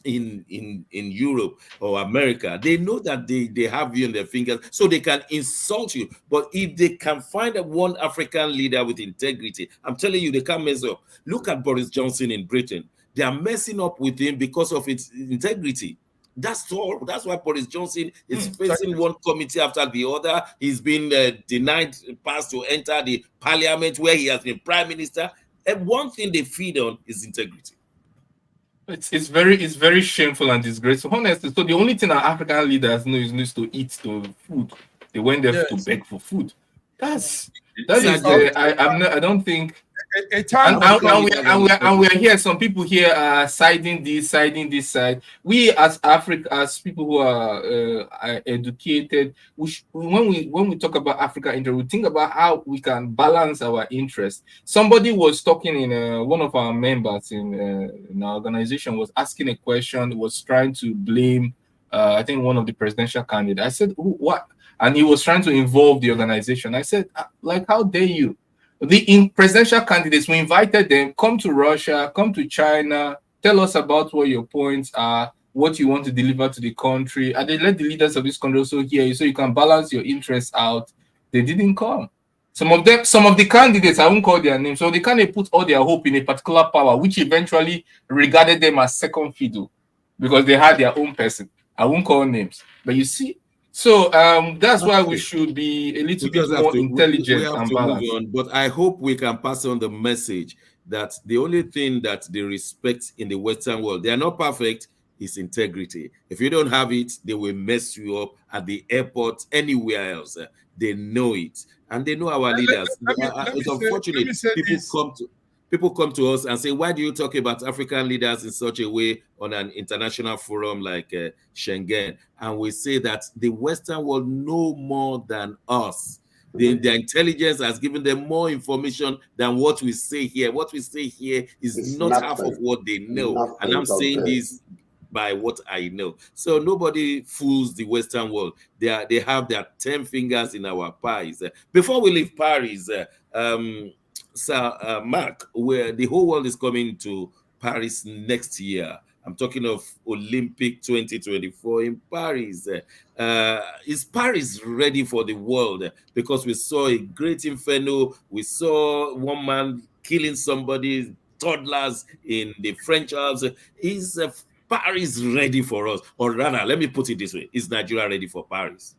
in Europe or America, they know that they have you in their fingers, so they can insult you. But if they can find one African leader with integrity, I'm telling you, they can't mess up. Look at Boris Johnson in Britain. They are messing up with him because of its integrity. That's all. That's why Boris Johnson is facing one committee after the other. He's been denied pass to enter the parliament where he has been prime minister. And one thing they feed on is integrity. It's very shameful and disgraceful. Honestly, so the only thing our African leaders know is to eat food. They went there to beg for food. I don't think. And we're here. Some people here are siding this side. We as Africa, as people who are educated, when we talk about Africa interest, we think about how we can balance our interests. Somebody was talking in one of our members in our organization was asking a question, was trying to blame I think one of the presidential candidates. I said, what? And he was trying to involve the organization. I said, like, how dare you? The presidential candidates, we invited them, come to Russia, come to China, tell us about what your points are, what you want to deliver to the country, and they let the leaders of this country also hear you so you can balance your interests out. They didn't come. Some of the candidates, I won't call their names, so they kind of put all their hope in a particular power, which eventually regarded them as second fiddle because they had their own person. I won't call names, but you see. So that's why we should be a little bit more intelligent and balanced. But I hope we can pass on the message that the only thing that they respect in the Western world, they are not perfect, is integrity. If you don't have it, they will mess you up at the airport, anywhere else. They know it. And they know our leaders. It's unfortunate people come to us and say, why do you talk about African leaders in such a way on an international forum like Schengen? And we say that the Western world know more than us. Their intelligence has given them more information than what we say here. What we say here is not half of what they know. And I'm saying this by what I know. So nobody fools the Western world. They have their 10 fingers in our pies. Before we leave Paris, Sir Mark, where the whole world is coming to Paris next year. I'm talking of Olympic 2024 in Paris. Is Paris ready for the world? Because we saw a great inferno. We saw one man killing somebody, toddlers in the French Alps. Is Paris ready for us? Or rather, let me put it this way: is Nigeria ready for Paris?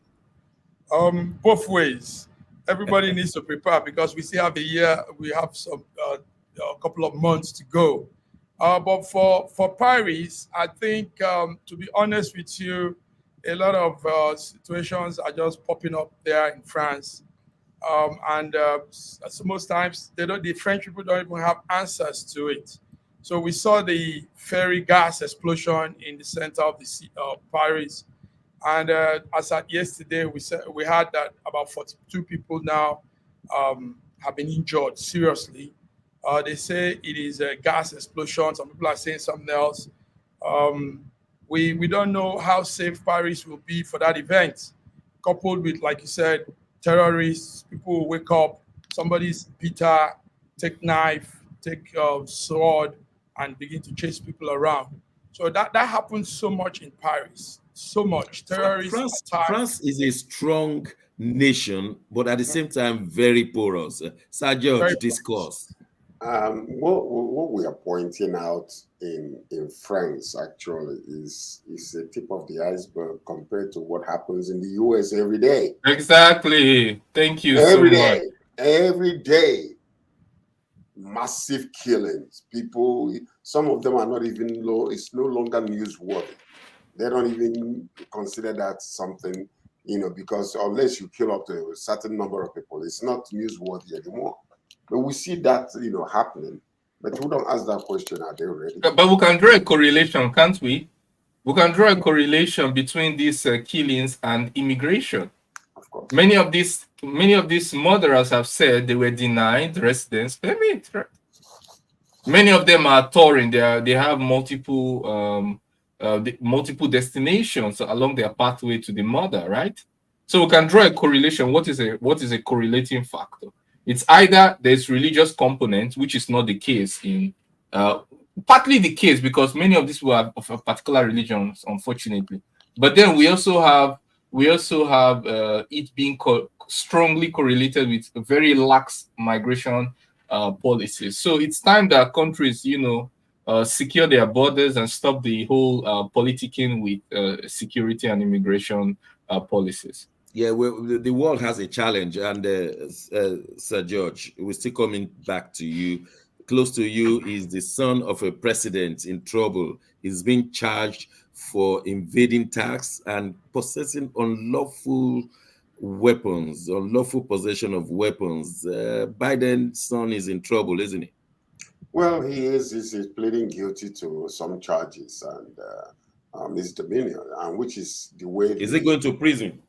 Both ways. Everybody needs to prepare because we still have a year. We have some a couple of months to go. But for Paris, I think to be honest with you, a lot of situations are just popping up there in France, and so most times the French people don't even have answers to it. So we saw the ferry gas explosion in the center of the Paris. And as at yesterday, we had that about 42 people now have been injured seriously. They say it is a gas explosion. Some people are saying something else. We don't know how safe Paris will be for that event. Coupled with, like you said, terrorists, people will wake up, somebody's bitter, take knife, take sword, and begin to chase people around. So that happens so much in Paris. So much terrorists. France is a strong nation, but at the same time very porous. Sir George, discourse. What we are pointing out in France actually is a tip of the iceberg compared to what happens in the US every day. Exactly. Thank you Every day, massive killings. People, some of them are not even low. It's no longer newsworthy. They don't even consider that something, because unless you kill up to a certain number of people, it's not newsworthy anymore. But we see that, happening. But we don't ask that question, are they ready? But we can draw a correlation, can't we? We can draw a correlation between these killings and immigration. Of course. Many of these murderers have said they were denied residence permit. Right? Many of them are touring. They have multiple destinations along their pathway to the murder, right? So we can draw a correlation. What is a correlating factor? It's either there's religious component, which is not the case in partly the case because many of these people are of a particular religion, unfortunately. But then we also have it being strongly correlated with very lax migration policies. So it's time that countries, secure their borders and stop the whole politicking with security and immigration policies. Yeah, well, the world has a challenge, and Sir George, we're still coming back to you. Close to you is the son of a president in trouble. He's being charged for invading tax and possessing unlawful weapons, unlawful possession of weapons. Biden's son is in trouble, isn't he? Well, he is. He's pleading guilty to some charges and misdemeanor, and which is the way. Is he going to prison?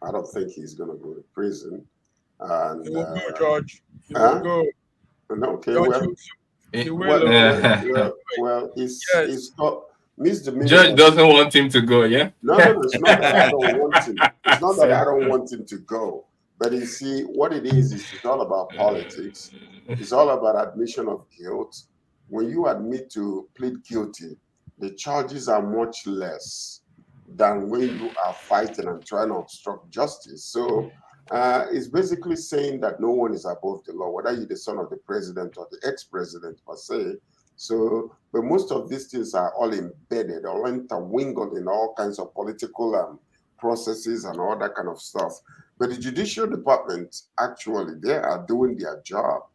I don't think he's going to go to prison. And, he will go, George. He will go. Okay, George, well, he's got misdemeanor. Judge doesn't want him to go, yeah? No, it's not that I don't want him. It's not that I don't want him to go. But you see, what it is it's all about politics. It's all about admission of guilt. When you admit to plead guilty, the charges are much less than when you are fighting and trying to obstruct justice. So it's basically saying that no one is above the law, whether you're the son of the president or the ex-president per se. So, but most of these things are all embedded or intermingled in all kinds of political processes and all that kind of stuff. But the judicial department, actually, they are doing their job.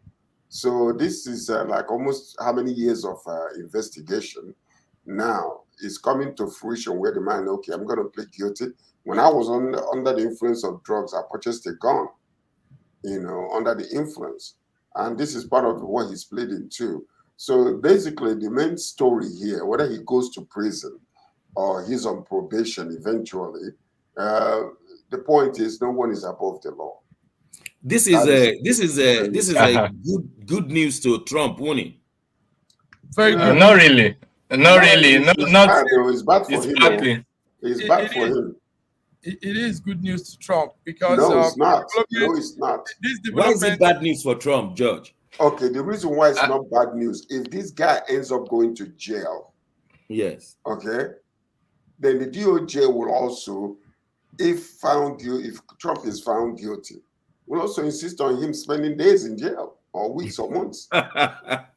So this is like almost how many years of investigation now is coming to fruition where the man, okay, I'm going to plead guilty. When I was under the influence of drugs, I purchased a gun, under the influence. And this is part of what he's pleading to. So basically, the main story here, whether he goes to prison or he's on probation eventually, the point is no one is above the law. This is a good news to Trump, won't it? Very good. Not really. Not really. It's bad for him. It's bad for him. It is good news to Trump because no, it's not. No, it's not. Why is it bad news for Trump, George? Okay, the reason why it's not bad news, if this guy ends up going to jail, yes, okay, then the DOJ will also, if Trump is found guilty, will also insist on him spending days in jail or weeks or months.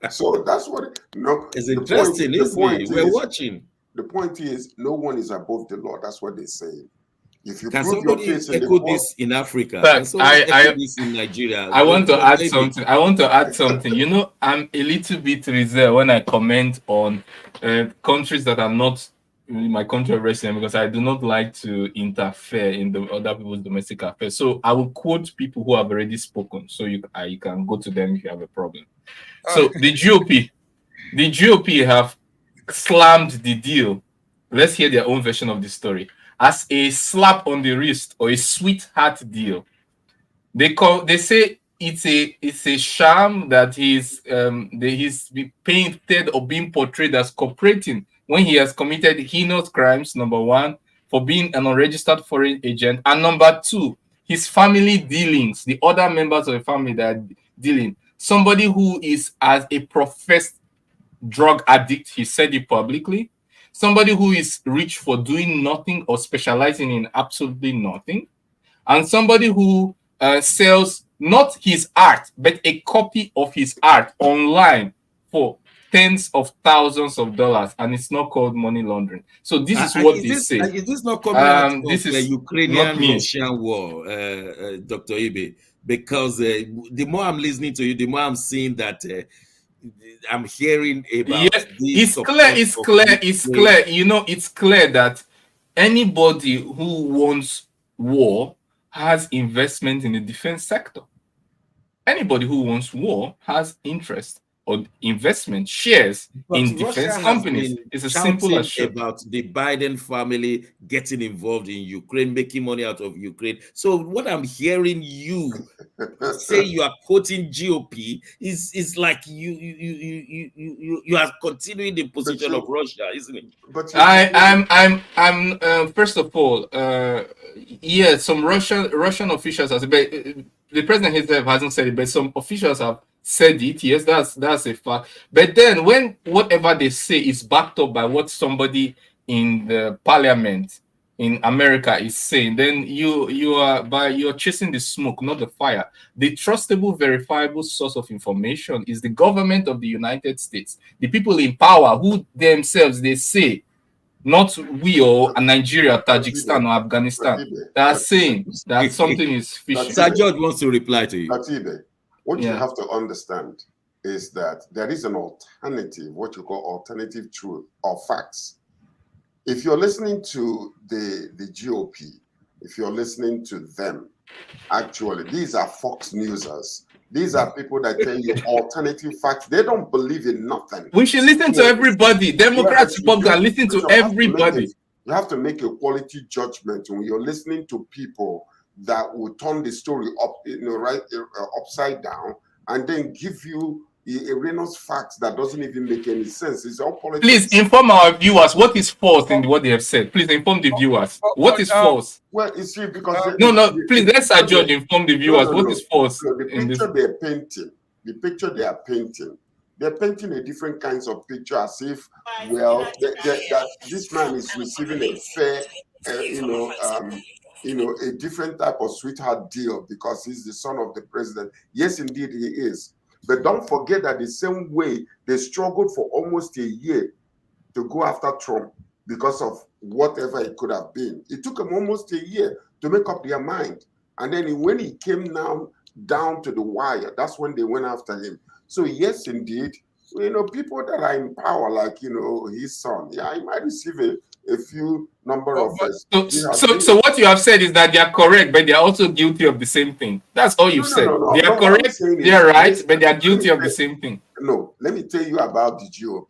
So that's what it's interesting, isn't it? We're watching. The point is, no one is above the law. That's what they say. If you Can prove your somebody case in the echo court, this in Africa? But Can somebody echo this in Nigeria? I want to add Maybe. something. I want to add something. You know, I'm a little bit reserved when I comment on countries that are not my country of residence, because I do not like to interfere in the other people's domestic affairs. So I will quote people who have already spoken, so you can go to them if you have a problem. So the GOP have slammed the deal. Let's hear their own version of the story as a slap on the wrist or a sweetheart deal. They say it's a sham that he's been painted or being portrayed as cooperating when he has committed heinous crimes, number one, for being an unregistered foreign agent, and number two, his family dealings, the other members of the family that are dealing. Somebody who is as a professed drug addict, he said it publicly. Somebody who is rich for doing nothing or specializing in absolutely nothing. And somebody who sells not his art, but a copy of his art online for tens of thousands of dollars, and it's not called money laundering. So this is what they say. Is this not coming out of this the is Ukrainian-Russian war, Dr. Ibe? Because the more I'm listening to you, the more I'm seeing that I'm hearing about. Yes, it's clear. You know, it's clear that anybody who wants war has investment in the defense sector. Anybody who wants war has interest or investment shares in defense companies. It's as simple as about the Biden family getting involved in Ukraine, making money out of Ukraine. So what I'm hearing you say, you are quoting GOP is like you are continuing the position of Russia, isn't it? But I'm first of all, yeah, some Russian officials have, but the president himself hasn't said it, but some officials have said it. Yes, that's a fact. But then when whatever they say is backed up by what somebody in the parliament in America is saying, then you're chasing the smoke, not the fire. The trustable, verifiable source of information is the government of the United States, the people in power who themselves, they say, not we or Nigeria, Tajikistan, or Afghanistan, that are saying that something is fishy. Sir George wants to reply to you. What you have to understand is that there is an alternative, what you call alternative truth or facts. If you're listening to the GOP, if you're listening to them, actually, these are Fox Newsers. These are people that tell you alternative facts. They don't believe in nothing. We should listen to everybody. Democrats, Republicans, listen to everybody. You have to make a quality judgment when you're listening to people that will turn the story up, upside down, and then give you erroneous facts that doesn't even make any sense. It's all politics. Please inform our viewers what is false in what they have said. Please inform the viewers what is false. Well, it's true because please let Sir George inform the viewers what is false. The picture they're painting, they're painting a different kinds of picture as if, well, that this man is receiving a fair, a different type of sweetheart deal because he's the son of the president. Yes, indeed, he is. But don't forget that the same way they struggled for almost a year to go after Trump because of whatever it could have been. It took them almost a year to make up their mind. And then when he came down to the wire, that's when they went after him. So yes, indeed, people that are in power, like, his son, yeah, he might receive a few number of So what you have said is that they are correct, but they are also guilty of the same thing. That's all you've said. They are correct, they are right, but they are guilty of the same thing. No, let me tell you about the GOP.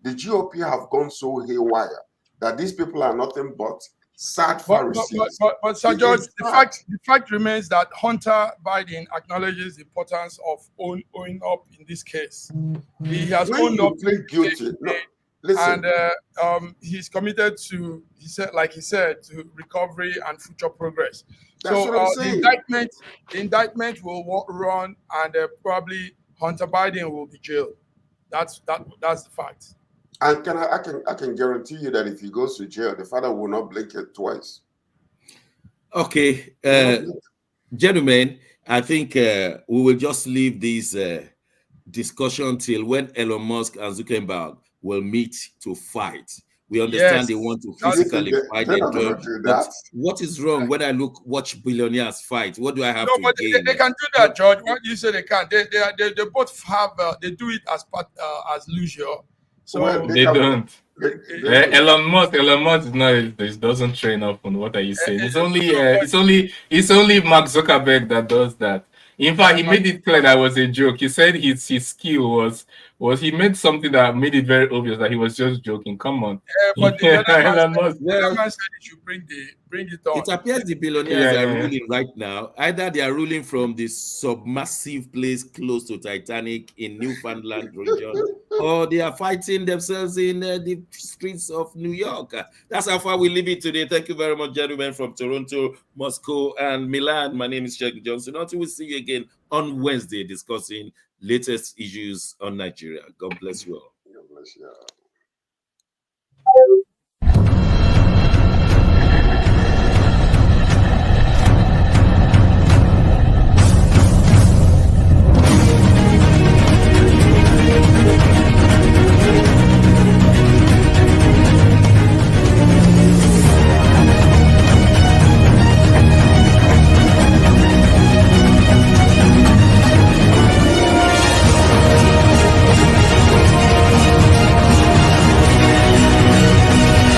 The GOP have gone so haywire that these people are nothing but sad Pharisees. But Sir George, the fact remains that Hunter Biden acknowledges the importance of owning up in this case. He has owned up guilty. Listen. And he's committed to, he said, to recovery and future progress. That's what I'm saying. The indictment will run, and probably Hunter Biden will be jailed. That's the fact. And I can guarantee you that if he goes to jail, the father will not blink it twice. Okay, gentlemen, I think we will just leave this discussion till when Elon Musk and Zuckerberg will meet to fight. We understand Yes, they want to that's physically fight They're the not going drug. to do But that. what is wrong when I watch billionaires fight? What do I have no, to but gain? they can do that, George. What you say they can? They both have they do it as part as leisure. So Well, They don't. they Elon Musk is not. It doesn't train up on what are you saying? It's only Mark Zuckerberg that does that. In fact, he made it clear that was a joke. He said his skill was he made something that made it very obvious that he was just joking. Come on, but the Elon Musk. other man said he should bring it on. It appears the billionaires are ruling right now. Either they are ruling from the submersive place close to Titanic in Newfoundland region, or they are fighting themselves in the streets of New York. That's how far we leave it today. Thank you very much, gentlemen, from Toronto, Moscow, and Milan. My name is Sheikh Johnson. Until we see you again on Wednesday discussing latest issues on Nigeria. God bless you all. God bless you.